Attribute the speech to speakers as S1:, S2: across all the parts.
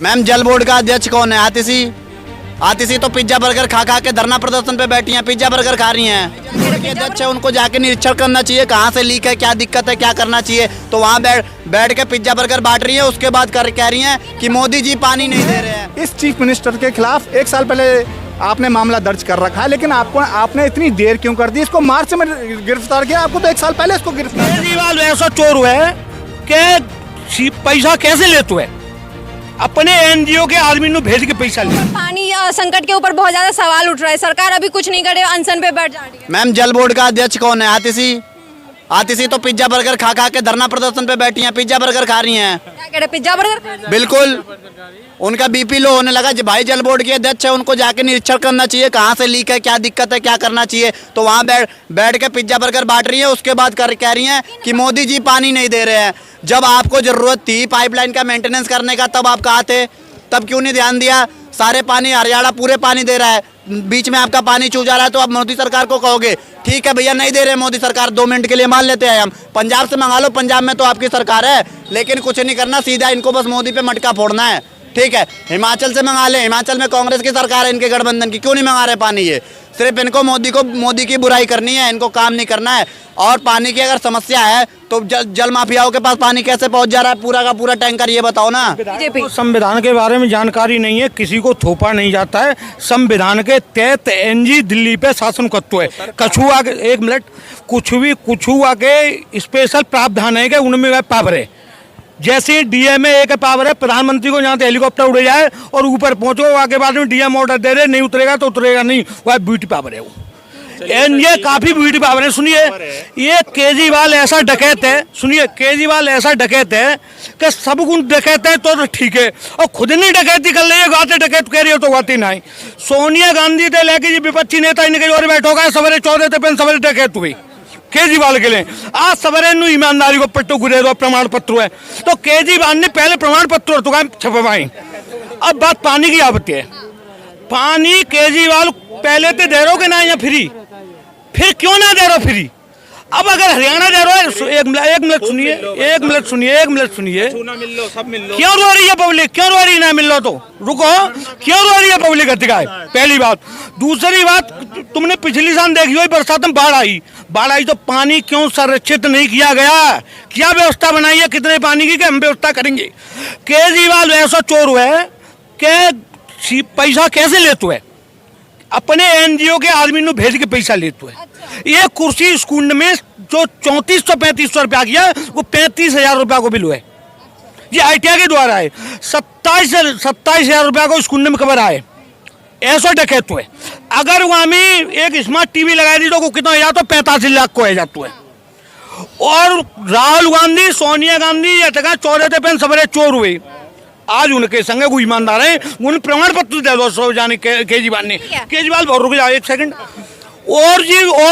S1: Ma'am जल board का अध्यक्ष कौन है? आतिशी। आतिशी तो पिज्जा बर्गर खा खा के धरना प्रदर्शन पे बैठी हैं, पिज्जा बर्गर खा रही हैं। जल बोर्ड के अध्यक्ष है, उनको जाके निरीक्षण करना चाहिए कहाँ से लीक है, क्या दिक्कत है, क्या करना चाहिए। तो वहाँ बैठ के पिज्जा बर्गर बांट रही है, उसके बाद कह रही हैं कि मोदी जी पानी नहीं दे रहे हैं।
S2: इस चीफ मिनिस्टर के खिलाफ 1 साल पहले आपने मामला दर्ज कर रखा है, लेकिन आपने इतनी देर क्यों कर दी? इसको मार्च में गिरफ्तार किया, आपको तो 1 साल पहले इसको गिरफ्तार।
S3: केजरीवाल ऐसा चोर हुआ है कि पैसा कैसे लेते हुए अपने एनजीओ के आदमी को भेज के पैसा ले।
S4: पानी संकट के ऊपर बहुत ज्यादा सवाल उठ रहा है, सरकार अभी कुछ नहीं करे, अनशन पे बैठ जा रही है।
S1: मैम जल बोर्ड का अध्यक्ष कौन है? आतिशी। आतिशी तो पिज्जा बर्गर खा खा के धरना प्रदर्शन पे बैठी हैं, पिज्जा बर्गर खा रही हैं।
S4: क्या कह रहे, पिज्जा बर्गर?
S1: बिल्कुल, उनका बीपी लो होने लगा। भाई जल बोर्ड के अध्यक्ष है, उनको जाके निरीक्षण करना चाहिए कहाँ से लीक है, क्या दिक्कत है, क्या करना चाहिए। तो वहाँ बैठ के पिज्जा बर्गर बांट रही है, उसके बाद कह रही हैं कि मोदी जी पानी नहीं दे रहे हैं। जब आपको जरूरत थी पाइपलाइन का मेंटेनेंस करने का, तब आप कहाँ थे? तब क्यों नहीं ध्यान दिया? सारे पानी हरियाणा पूरे पानी दे रहा है, बीच में आपका पानी चू जा रहा है, तो आप मोदी सरकार को कहोगे ठीक है भैया नहीं दे रहे मोदी सरकार, 2 मिनट के लिए मान लेते हैं हम। पंजाब से मंगा लो, पंजाब में तो आपकी सरकार है, लेकिन कुछ नहीं करना, सीधा इनको बस मोदी पे मटका फोड़ना है। ठीक है, हिमाचल से मंगा ले, हिमाचल में कांग्रेस की सरकार है इनके गठबंधन की, क्यों नहीं मंगा रहे पानी? ये सिर्फ इनको मोदी की बुराई करनी है, इनको काम नहीं करना है। और पानी की अगर समस्या है तो जल माफियाओं के पास पानी कैसे पहुंच जा रहा है पूरा का पूरा टैंकर, ये बताओ ना।
S3: संविधान के बारे में जानकारी नहीं है, किसी को थोपा नहीं जाता है। संविधान के तहत एनजी दिल्ली पे शासन करते है। कछुआ के 1 मिनट, कछुआ के स्पेशल प्रावधान है कि उनमें वह पावर है। जैसे डीएम में एक पावर है, प्रधानमंत्री को यहाँ से हेलीकॉप्टर उड़ जाए और ऊपर पहुंचो, आगे बाद में डीएम ऑर्डर दे रहे, नहीं उतरेगा तो उतरेगा नहीं, वह ब्यूटी पावर है वो। ये काफी ब्यूटी पावर है। सुनिए, ये केजरीवाल ऐसा डकैत है, सुनिए केजरीवाल ऐसा डकैत है कि सब कुछ डकैत है तो ठीक है, और खुद नहीं डकैती कर रही है, गाते डकैत कह रही है तो गाती नहीं। सोनिया गांधी थे लेके जी विपक्षी नेता इनके जोर बैठो गए, सवेरे 14 पे सवेरे डकैत हुई केजरीवाल के लिए। आज सवेरे ईमानदारी को पट्टो गुरे दो प्रमाण पत्र है, तो केजरीवाल ने पहले प्रमाण पत्र छपवाई। अब बात पानी की आपत्ति है। पानी केजरीवाल पहले तो दे रहे ना या फ्री, फिर क्यों ना दे रहे फ्री? अब अगर हरियाणा दे रहे हो, एक मिनट सुनिए, क्यों रो रही है पब्लिक? क्यों रो रही? ना मिल रहा तो रुको, क्यों रो रही है पब्लिक? अधिकार पहली बात। दूसरी बात, तुमने पिछली साल देखी हुई बरसात में बाढ़ आई तो पानी क्यों संरक्षित नहीं किया गया? क्या व्यवस्था बनाई है कितने पानी की कि हम व्यवस्था करेंगे? केजरीवाल ऐसा चोर है कि पैसा कैसे लेते है अपने एनजीओ के आदमी को भेज के पैसा लेते है। ये कुर्सी स्कूल में जो 3400-3500 रुपया किया, वो 35,000 रुपया को बिल हुआ है। ये ITI के द्वारा है। 27,000 रुपया को स्कूल में कवर आए, ऐसा डकैत हुए। अगर वहां में एक स्मार्ट टीवी लगा दी तो कितना या तो 85 लाख को है जाते हुए। और राहुल गांधी, सोनिया गांधी या 14 पे सवेरे चोर हुए, आज उनके संग कोई ईमानदार है, उन प्रमाण पत्र दे दो। सो जाने केजरीवाल ने, केजरीवाल रुक जाओ 1 सेकंड, और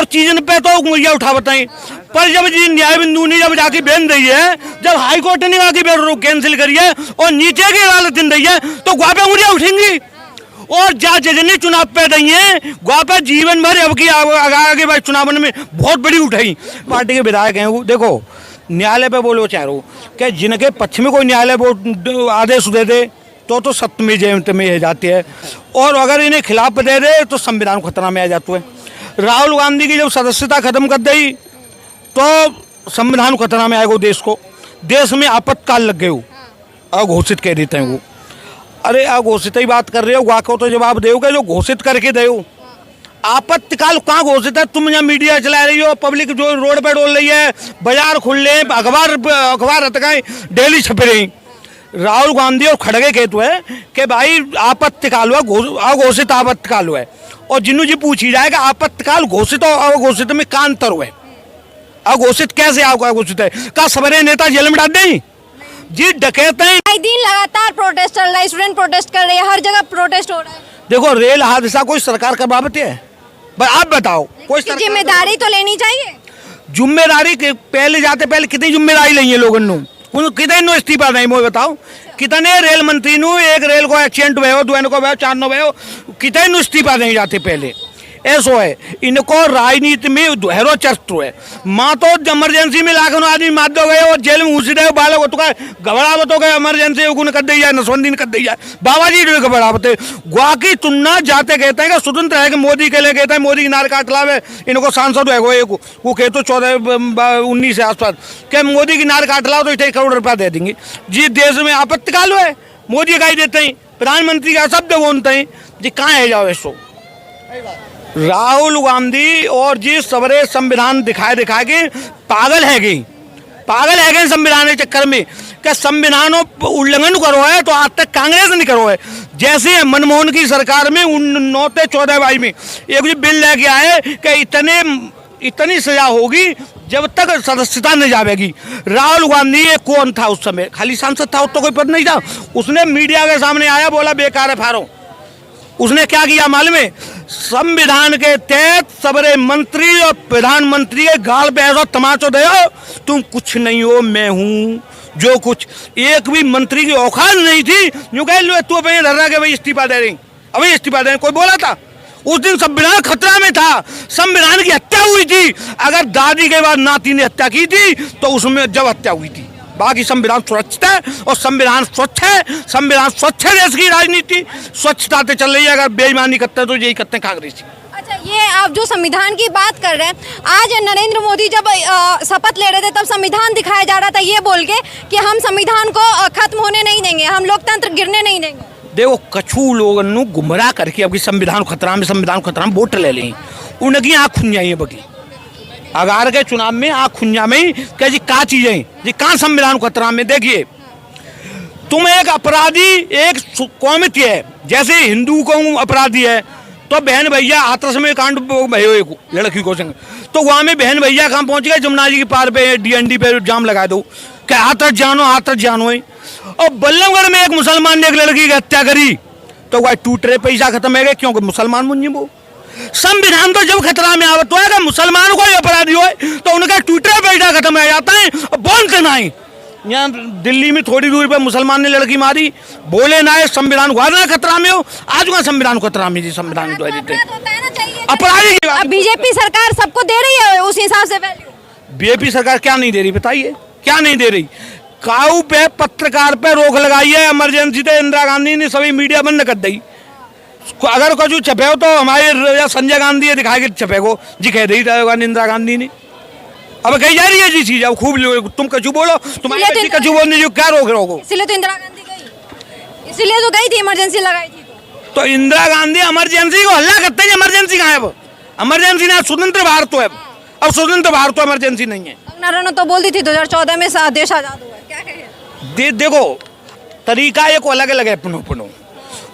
S3: चीजों पे तो मुझे उठा बताएं। पर जब जी न्याय बिंदु ने जब जाके बेन दी है, जब हाई कोर्ट ने आके कैंसिल करी है और नीचे की अदालत दिन दी है, तो वहां पे मुझे उठेंगी। और जज ने चुनाव पे दी है, वहां पे जीवन भर अब की आगे भाई चुनाव में बहुत बड़ी उठाई। पार्टी के विधायक हैं वो, देखो न्यायालय पे बोलो चाह रहा कि जिनके पक्ष में कोई न्यायालय आदेश दे दे तो सत्य जयंत में जाती है, और अगर इन्हें खिलाफ दे दे तो संविधान खतरा में आ जाता है। राहुल गांधी की जब सदस्यता खत्म कर दी तो संविधान खतरा में आएगा देश को। देश में आपातकाल लग गए हो, अघोषित कह देते हैं वो। अरे अघोषित ही बात कर रहे हो, वहाँ को तो जवाब दोगे जो घोषित करके दे। आपातकाल कहाँ घोषित है? तुम यहाँ मीडिया चला रही हो, पब्लिक जो रोड पे डोल रही है, बाजार खुल रहे, अखबार अटकाएं डेली छप रही। राहुल गांधी और खड़गे कहते हैं कि भाई आपातकाल हुआ, अघोषित आपातकाल हुआ है। और जिन्हों जी पूछी जाएगा आपातकाल घोषित और अघोषित में का अंतर हुआ है? अघोषित कैसे अघोषित है? का सवेरे नेता जेल में डाल दें जी? डकैते
S4: दिन लगातार प्रोटेस्ट चल रहा है, स्टूडेंट प्रोटेस्ट कर रहे हैं, हर जगह प्रोटेस्ट हो रहा है।
S3: देखो रेल हादसा कोई सरकार का बाबत है? आप बताओ, कोई
S4: जिम्मेदारी तो लेनी चाहिए।
S3: जिम्मेदारी पहले जाते पहले कितनी जिम्मेदारी ली है लोगों ने? कितने इस्तीफा नहीं मुझे बताओ? कितने रेल मंत्री नु एक रेल को एक्सीडेंट हुए हो, 2 को हुए, 4 हुए हो, कितने इस्तीफा नहीं जाते? पहले ऐसो है इनको राजनीति में हैरो चरित्र है। माँ तो इमरजेंसी में लाख आदमी मार दो गए और जेल में घुसी रहे बालक तो घबरावत हो गए इमरजेंसी गुण कर दी जाए नसबंदी कर दी जाए बाबा जी घबरावत है। गुआ की तुलना जाते कहते हैं कि स्वतंत्र है कि मोदी के लिए कहते हैं मोदी की नार काट लावे इनको सांसद है वो कहते 14-19 के आसपास क्या मोदी की नार काट लाओ तो इतने करोड़ रुपया दे देंगे जी। देश में आपत्तिकाल है मोदी का ही देते हैं प्रधानमंत्री का शब्द बोलते हैं जी कहाँ है जाओ ऐसो। राहुल गांधी और जी सवरे संविधान दिखाए के पागल है गई संविधान के चक्कर में क्या संविधानों उल्लंघन करो है तो आज तक कांग्रेस नहीं करो है। जैसे मनमोहन की सरकार में 9-14 में एक बिल लेके आए कि इतनी सजा होगी जब तक सदस्यता नहीं जाएगी। राहुल गांधी ये कौन था उस समय खाली सांसद था तो कोई पद नहीं था। उसने मीडिया के सामने आया बोला बेकार है फारो। उसने क्या किया मालूम है संविधान के तहत सबरे मंत्री और प्रधानमंत्री के गाल पे ऐसा तमाचो दे तुम कुछ नहीं हो मैं हूं जो कुछ। एक भी मंत्री की औकात नहीं थी यूं कह लो तू अपने धरना के भाई इस्तीफा दे रही अभी इस्तीफा दे कोई बोला था। उस दिन संविधान खतरा में था संविधान की हत्या हुई थी। अगर दादी के बाद नाती ने हत्या की थी तो उसमें जब हत्या हुई थी। बाकी संविधान सुरक्षित है और संविधान स्वच्छ है। संविधान स्वच्छ है। देश की राजनीति स्वच्छता से चल रही है। अगर बेईमानी करते हैं तो यही करते हैं कांग्रेस।
S4: अच्छा ये आप जो संविधान की बात कर रहे हैं आज नरेंद्र मोदी जब शपथ ले रहे थे तब संविधान दिखाया जा रहा था ये बोल के कि हम संविधान को खत्म होने नहीं देंगे हम लोकतंत्र गिरने नहीं देंगे। देखो
S3: कछु लोगों गुमराह करके अब संविधान खतरा में वोट ले लें उनकी आँख खुन जाइए बकी अगार के चुनाव में आँख खुंजा में क्या जी का चीजें जी कहाँ संविधान खतरा में। देखिए तुम एक अपराधी एक कौमित है जैसे हिंदू को अपराधी है तो बहन भैया हाथरस में कांड भयो एक लड़की को संग तो वहाँ में बहन भैया कहाँ पहुँच गए जमुना जी के पार पे DND पे जाम लगा दो क्या हाथरस जानो है। और बल्लभगढ़ में एक मुसलमान ने एक लड़की की हत्या करी तो वह टूट रहे पैसा खत्म है गए क्योंकि मुसलमान मुझे वो संविधान तो जब खतरा में आवत है मुसलमान को अपराधी हो तो उनका टूटे पैसा खत्म हो जाता है और बोलते ना ही। यहाँ दिल्ली में थोड़ी दूरी पर मुसलमान ने लड़की मारी बोले ना है संविधान ना खतरा में हो आज का संविधान खतरा में जी संविधान अपराधी की
S4: बीजेपी सरकार सबको दे रही है उस हिसाब से वैल्यू।
S3: बीजेपी सरकार क्या नहीं दे रही बताइए क्या नहीं दे रही। काऊ पे पत्रकार पे रोक लगाई है इमरजेंसी तो इंदिरा गांधी ने सभी मीडिया बंद कर दी। अगर कुछ छपे हो तो हमारे संजय गांधी दिखा के छपे को जी कह रही इंदिरा गांधी ने अब कही जा रही है जी चीज अब खूब तुम कचू बोलो तुम्हारे कचू बोलने जो क्या रोको
S4: इसलिए तो इंदिरा गांधी गई इसलिए तो गई थी इमरजेंसी लगाई थी
S3: तो इंदिरा गांधी इमरजेंसी को हल्ला करते हैं इमरजेंसी कहाँ है अब इमरजेंसी ना स्वतंत्र भारत तो है अब स्वतंत्र भारत तो इमरजेंसी नहीं है।
S4: नारायण तो बोलती थी 2014 में देश आजाद हुआ क्या कहे
S3: देखो तरीका एक अलग अलग है पुनो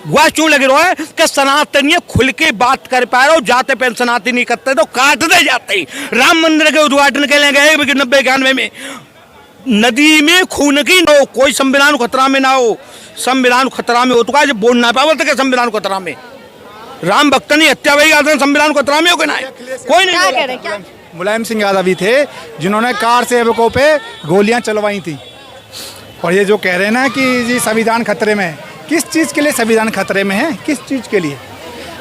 S3: वह क्यों लगे रहा है कि सनातनी खुल के बात कर पा रहे हो जाते पे सनातनी करते तो काटते जाते ही। राम मंदिर के उद्घाटन के लिए गए 90-91 में नदी में खून की न हो कोई संविधान खतरा में ना हो संविधान खतरा में हो तो जब बोल ना पाओ तो संविधान खतरा में राम भक्त ने हत्या वही संविधान खतरा में हो ना कोई नहीं।
S2: मुलायम सिंह यादव ही थे जिन्होंने कार सेवकों पे गोलियां चलवाई थी। और ये जो कह रहे हैं ना कि जी संविधान खतरे में है किस चीज़ के लिए संविधान खतरे में है किस चीज़ के लिए।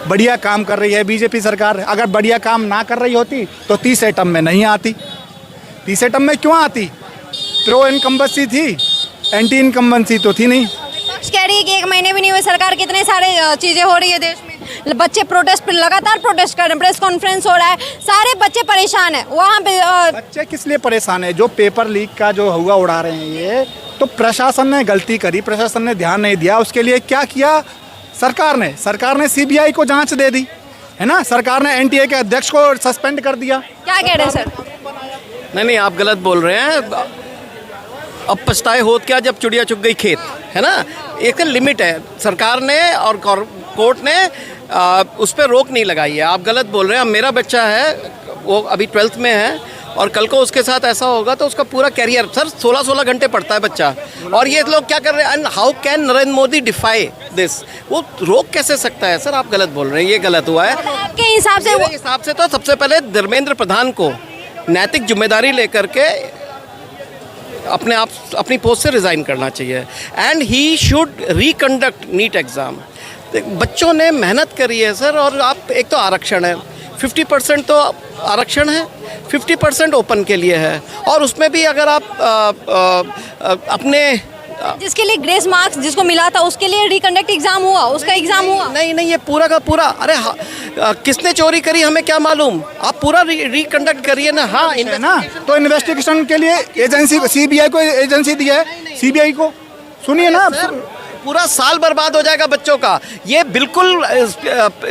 S2: बढ़िया काम कर रही है बीजेपी सरकार। अगर बढ़िया काम ना कर रही होती तो तीसरे टर्म में नहीं आती। तीसरे टर्म में क्यों आती। प्रो इनकम्बेंसी थी एंटी इनकम्बेंसी तो थी नहीं।
S4: विपक्ष कह रही है कि 1 महीने भी नहीं हुए सरकार कितने सारे चीजें हो रही है देश में बच्चे प्रोटेस्ट लगातार प्रोटेस्ट कर रहे हैं प्रेस कॉन्फ्रेंस हो रहा है सारे बच्चे परेशान है वहाँ पे
S2: बच्चे किस लिए परेशान है जो पेपर लीक का जो हुआ उड़ा रहे हैं ये तो प्रशासन ने गलती करी प्रशासन ने ध्यान नहीं दिया। उसके लिए क्या किया सरकार ने CBI को जांच दे दी है ना। सरकार ने NTA के अध्यक्ष को सस्पेंड कर दिया।
S4: क्या कह रहे हैं सर।
S5: नहीं आप गलत बोल रहे हैं। अब पछताए होत क्या जब चिड़िया चुग गई खेत है ना। एक लिमिट है सरकार ने और कोर्ट ने उस पर रोक नहीं लगाई है। आप गलत बोल रहे हैं। अब मेरा बच्चा है वो अभी 12th में है और कल को उसके साथ ऐसा होगा तो उसका पूरा कैरियर सर 16 घंटे पढ़ता है बच्चा और ये लोग क्या कर रहे हैं। And how can Narendra Modi defy this वो रोक कैसे सकता है सर। आप गलत बोल रहे हैं ये गलत हुआ है।
S4: आपके हिसाब से
S5: तो सबसे पहले धर्मेंद्र प्रधान को नैतिक जिम्मेदारी लेकर के अपनी पोस्ट से रिज़ाइन करना चाहिए and he should reconduct NEET exam. बच्चों ने मेहनत करी है सर और आप एक तो आरक्षण है 50% तो आरक्षण है, 50% ओपन के लिए है, और उसमें भी अगर आप अपने
S4: जिसके लिए ग्रेस मार्क्स जिसको मिला था उसके लिए रिकंडक्ट एग्जाम हुआ, उसका एग्जाम हुआ।
S5: नहीं, ये पूरा का पूरा, अरे किसने चोरी करी हमें क्या मालूम, आप पूरा रिकंडक्ट करिए ना। हाँ
S2: है ना, तो इन्वेस्टिगेशन के लिए एजेंसी सीबीआई को एजेंसी दिया है, सीबीआई को सुनिए ना।
S5: पूरा साल बर्बाद हो जाएगा बच्चों का। ये बिल्कुल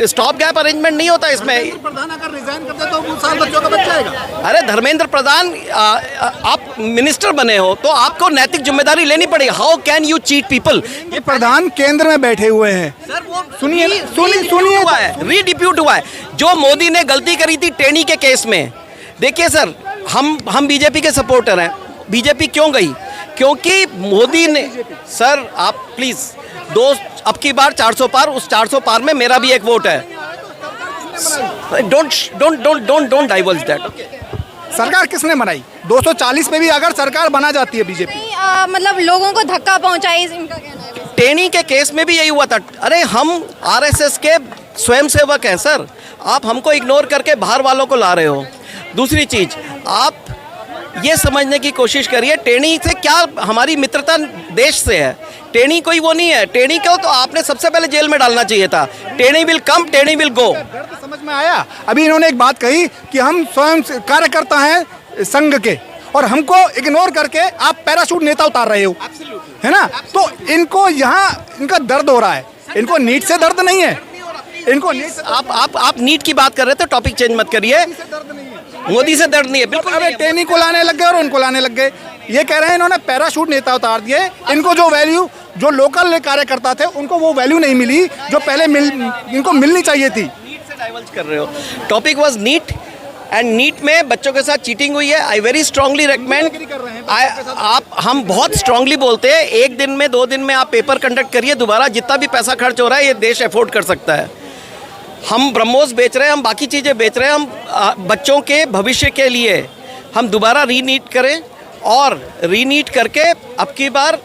S5: स्टॉप गैप अरेंजमेंट नहीं होता इसमें।
S2: प्रधान अगर रिजाइन कर दे तो वो साल बच्चों का बच जाएगा।
S5: अरे धर्मेंद्र प्रधान, आप मिनिस्टर बने हो तो आपको नैतिक जिम्मेदारी लेनी पड़ेगी। How can you cheat people.
S2: ये प्रधान केंद्र में बैठे हुए हैं
S5: सर, वो
S2: सुनिए
S5: हुआ है, रीडिप्यूट हुआ है। जो मोदी ने गलती करी थी टेनी के केस में, देखिए सर, हम बीजेपी के सपोर्टर हैं। बीजेपी क्यों गई? क्योंकि मोदी ने, सर आप प्लीज अब की बार 400 पार, उस 400 पार में मेरा भी एक वोट है। Don't diverge that.
S2: सरकार किसने बनाई? 240 पे भी अगर सरकार बना जाती है बीजेपी,
S4: मतलब लोगों को धक्का पहुंचाई, इनका कहना है।
S5: टेनी के केस में भी यही हुआ था। अरे हम आरएसएस के स्वयंसेवक हैं सर, आप हमको इग्नोर करके बाहर वालों को ला रहे हो। दूसरी चीज, आप ये समझने की कोशिश करिए टेनी से क्या हमारी मित्रता देश से है। टेनी कोई वो नहीं है। टेनी को तो आपने सबसे पहले जेल में डालना चाहिए था। टेनी विल कम, टेनी विल गो।
S2: समझ में आया? अभी इन्होंने एक बात कही कि हम स्वयं कार्यकर्ता हैं संघ के, और हमको इग्नोर करके आप पैराशूट नेता उतार रहे हो, है ना? तो इनको यहाँ इनका दर्द हो रहा है, इनको नीट से दर्द नहीं है। इनको नीट से
S5: आप नीट की बात कर रहे थे, टॉपिक चेंज मत करिए। मोदी से दर्द नहीं है बिल्कुल।
S2: अबे टेनी को लाने लग गए और उनको लाने लग गए। ये कह रहे हैं इन्होंने पैराशूट नेता उतार दिए। इनको जो वैल्यू, जो लोकल कार्यकर्ता थे उनको वो वैल्यू नहीं मिली जो पहले इनको मिलनी चाहिए थी।
S5: नीट से डाइवर्ज कर रहे हो। Topic was NEET, and NEET में बच्चों के साथ चीटिंग हुई है। आई वेरी स्ट्रांगली रेकमेंड, हम बहुत स्ट्रांगली बोलते हैं, 1 दिन में 2 दिन में आप पेपर कंडक्ट करिए दोबारा। जितना भी पैसा खर्च हो रहा है ये देश अफोर्ड कर सकता है। हम ब्रह्मोस बेच रहे हैं, हम बाकी चीज़ें बेच रहे हैं, हम बच्चों के भविष्य के लिए हम दोबारा रीनीट करें, और रीनीट करके अब की बार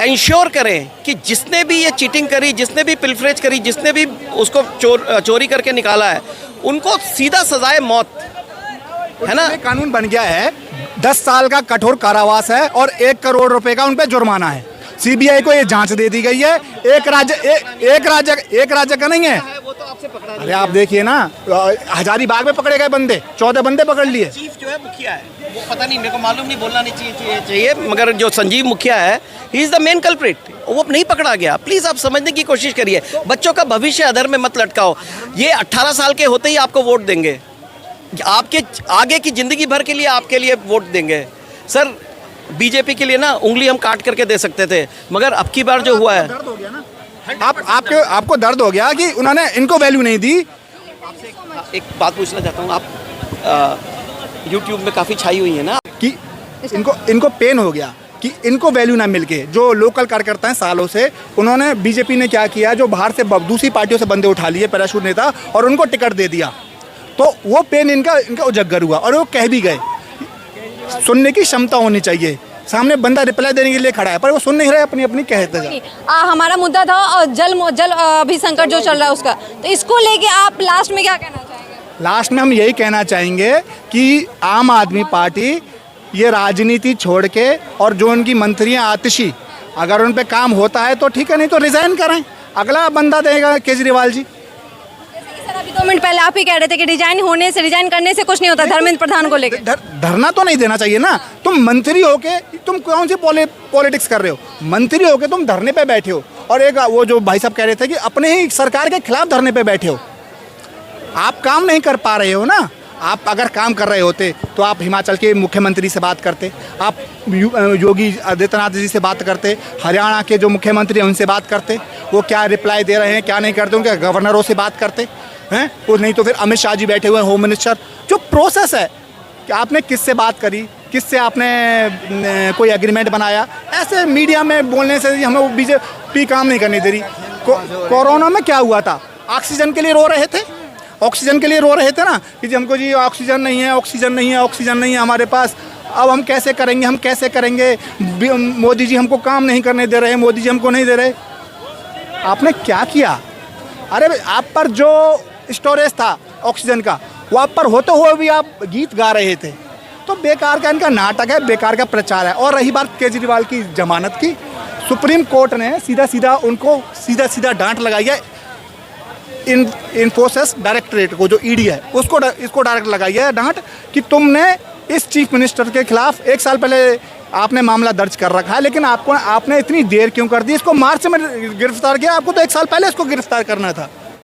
S5: इंश्योर करें कि जिसने भी ये चीटिंग करी, जिसने भी पिलफरेज करी, जिसने भी उसको चोरी करके निकाला है, उनको सीधा सजाए मौत, है ना?
S2: कानून बन गया है, 10 साल का कठोर कारावास है और 1 करोड़ रुपए का उन पे जुर्माना है। सीबीआई को ये जांच दे दी गई है। एक राज्य का नहीं है। अरे आप देखिए ना, हजारीबाग में पकड़े गए बंदे, 14 बंदे पकड़ लिए।
S5: चीफ जो है मुखिया है, वो पता नहीं, मेरे को मालूम नहीं, बोलना नहीं चाहिए, मगर जो संजीव मुखिया है, he is the main culprit. वो नहीं पकड़ा गया। प्लीज आप समझने की कोशिश करिए। बच्चों का भविष्य अधर में मत लटकाओ। ये 18 साल के होते ही आपको वोट देंगे, आपके आगे की जिंदगी भर के लिए आपके लिए वोट देंगे। सर बीजेपी के लिए ना उंगली हम काट करके दे सकते थे, मगर अब की बार जो हुआ है,
S2: दर्द हो गया ना। आपको दर्द हो गया कि उन्होंने इनको वैल्यू नहीं दी।
S5: एक बात पूछना चाहता हूँ, आप यूट्यूब में काफ़ी छाई हुई है ना
S2: कि इनको पेन हो गया कि इनको वैल्यू ना मिलके, जो लोकल कार्यकर्ता हैं सालों से, उन्होंने, बीजेपी ने क्या किया, जो बाहर से दूसरी पार्टियों से बंदे उठा लिए पैराशूट नेता और उनको टिकट दे दिया, तो वो पेन इनका उजागर हुआ और वो कह भी गए। सुनने की क्षमता होनी चाहिए। सामने बंदा रिप्लाई देने के लिए खड़ा है पर वो सुन नहीं रहा है, अपनी कहते हैं।
S4: हमारा मुद्दा था जल अभी संकट जो चल रहा है उसका, तो इसको लेके आप लास्ट में क्या कहना चाहेंगे?
S2: लास्ट में हम यही कहना चाहेंगे कि आम आदमी पार्टी ये राजनीति छोड़ के, और जो उनकी मंत्रियां आतिशी, अगर उन पे काम होता है तो ठीक है, नहीं तो रिजाइन करें, अगला बंदा देगा केजरीवाल जी।
S4: सर अभी 2 मिनट पहले आप ही कह रहे थे कि रिजाइन करने से कुछ नहीं होता धर्मेंद्र प्रधान को लेकर।
S2: धरना तो नहीं देना चाहिए ना। तुम मंत्री होके तुम कौन सी पॉलिटिक्स कर रहे हो? मंत्री होके तुम धरने पे बैठे हो, और एक वो जो भाई साहब कह रहे थे कि अपने ही सरकार के खिलाफ धरने पे बैठे हो। आप काम नहीं कर पा रहे हो ना। आप अगर काम कर रहे होते तो आप हिमाचल के मुख्यमंत्री से बात करते, आप योगी आदित्यनाथ जी से बात करते, हरियाणा के जो मुख्यमंत्री हैं उनसे बात करते, वो क्या रिप्लाई दे रहे हैं क्या नहीं करते, उनके गवर्नरों से बात करते हैं। वो नहीं तो फिर अमित शाह जी बैठे हुए हैं, होम मिनिस्टर। जो प्रोसेस है कि आपने किससे बात करी, किससे आपने कोई एग्रीमेंट बनाया, ऐसे मीडिया में बोलने से हमें बीजेपी काम नहीं करने दे रही। कोरोना में क्या हुआ था? ऑक्सीजन के लिए रो रहे थे, ऑक्सीजन के लिए रो रहे थे ना कि हमको जी ऑक्सीजन नहीं है, ऑक्सीजन नहीं है, ऑक्सीजन नहीं है हमारे पास, अब हम कैसे करेंगे, हम कैसे करेंगे, मोदी जी हमको काम नहीं करने दे रहे, मोदी जी हमको नहीं दे रहे। आपने क्या किया? अरे आप पर जो स्टोरेज था ऑक्सीजन का वहाँ पर होते हुए भी आप गीत गा रहे थे। तो बेकार का इनका नाटक है, बेकार का प्रचार है। और रही बात केजरीवाल की जमानत की, सुप्रीम कोर्ट ने सीधा उनको सीधा डांट लगाई है। इन्फोसिस डायरेक्टरेट को, जो ईडी है, इसको डायरेक्ट लगाई है डांट कि तुमने इस चीफ मिनिस्टर के खिलाफ 1 साल पहले आपने मामला दर्ज कर रखा है, लेकिन आपने इतनी देर क्यों कर दी? इसको मार्च में गिरफ्तार किया, आपको तो 1 साल पहले इसको गिरफ्तार करना था।